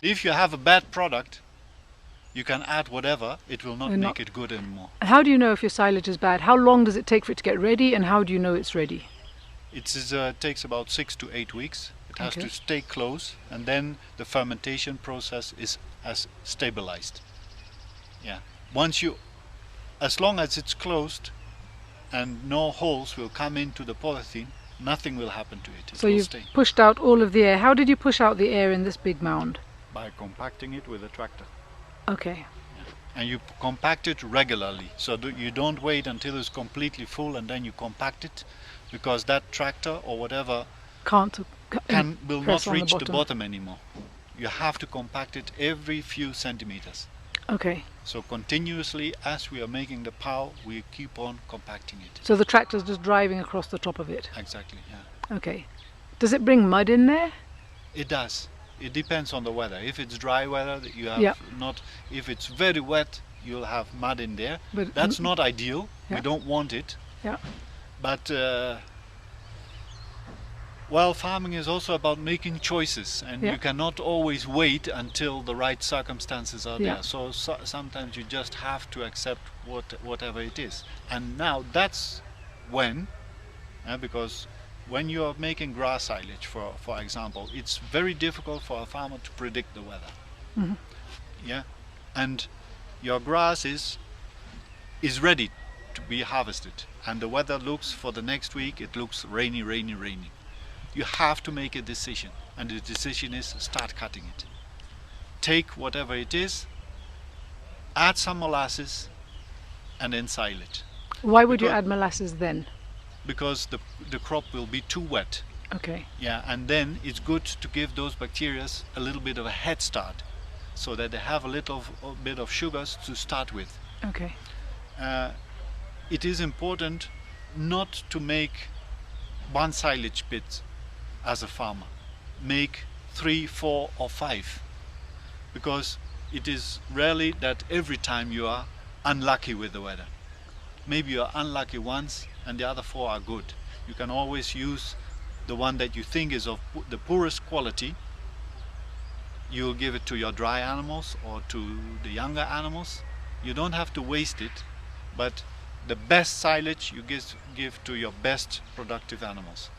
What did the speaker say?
If you have a bad product, you can add whatever, it will not And make it good anymore. How do you know if your silage is bad? How long does it take for it to get ready, and how do you know it's ready? It takes about 6 to 8 weeks. It has Okay. to stay close, and then the fermentation process is as stabilized. Yeah. As long as it's closed and no holes will come into the polythene, nothing will happen to it. It So will you've stay pushed out all of the air. How did you push out the air in this big mound? by compacting it with a tractor. Okay. And you compact it regularly, so you don't wait until it's completely full and then you compact it, because that tractor or whatever will press not on reach the bottom anymore. You have to compact it every few centimeters. Okay. So continuously, as we are making the pow, we keep on compacting it. So the tractor's just driving across the top of it? Exactly, yeah. Okay. Does it bring mud in there? It does. It depends on the weather. If it's dry weather, you have not. If it's very wet, you'll have mud in there. But that's not ideal. Yeah. We don't want it. Yeah. But well, farming is also about making choices, and you cannot always wait until the right circumstances are there. So sometimes you just have to accept whatever it is. And now that's when, because when you are making grass silage, for example, it's very difficult for a farmer to predict the weather. Mm-hmm. Yeah, and your grass is ready to be harvested, and the weather looks for the next week, it looks rainy, rainy, rainy. You have to make a decision, and the decision is start cutting it. Take whatever it is, add some molasses, and then silage. Why would you add molasses then? Because the crop will be too wet. Okay. Yeah, and then it's good to give those bacteria a little bit of a head start, so that they have a little bit of sugars to start with. Okay. It is important not to make one silage pit as a farmer. Make 3, 4 or 5, because it is rarely that every time you are unlucky with the weather. Maybe you are unlucky once and the other 4 are good. You can always use the one that you think is of the poorest quality. You will give it to your dry animals or to the younger animals. You don't have to waste it, but the best silage you give to your best productive animals.